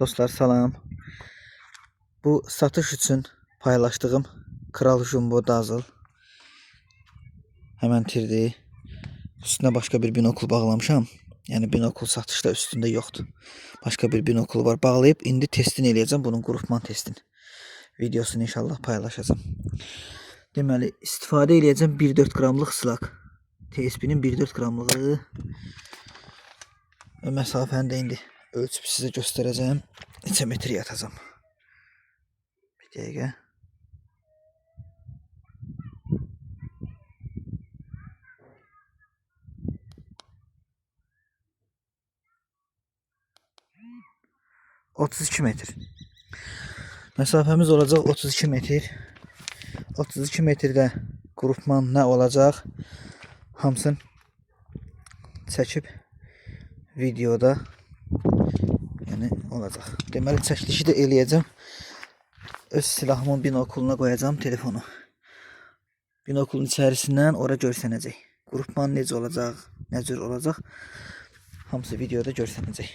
Dostlar salam. Bu satış üçün paylaşdığım Kral Jumbo Dazzle hemen tirdi. Üstüne başka bir binokul bağlamışam. Yani binokul satışda üstünde yoxdur. Başka bir binokul var. Bağlayıp indi testini eləyəcəm. Bunun qrupman testini. Videosunu inşallah paylaşacağım. Deməli istifadə eləyəcəm 1,4 qramlıq slak. TSP'nin 1,4 qramlığı. Və məsafəni də indi ölçüb sizə göstərəcəm. Neçə metr yatacağım. Bir dəqiqə. ...32 metr. Məsafəmiz olacaq 32 metr. 32 metrdə qrupman nə olacaq? Hamısını çəkib videoda yəni olacaq. Deməli çəkilişi də eləyəcəm. Öz silahımın binokuluna qoyacağım telefonu. Binokulun içərisindən ora görsənəcək. Qrupman necə olacaq, nə cür olacaq? Hamısı videoda görsənəcək.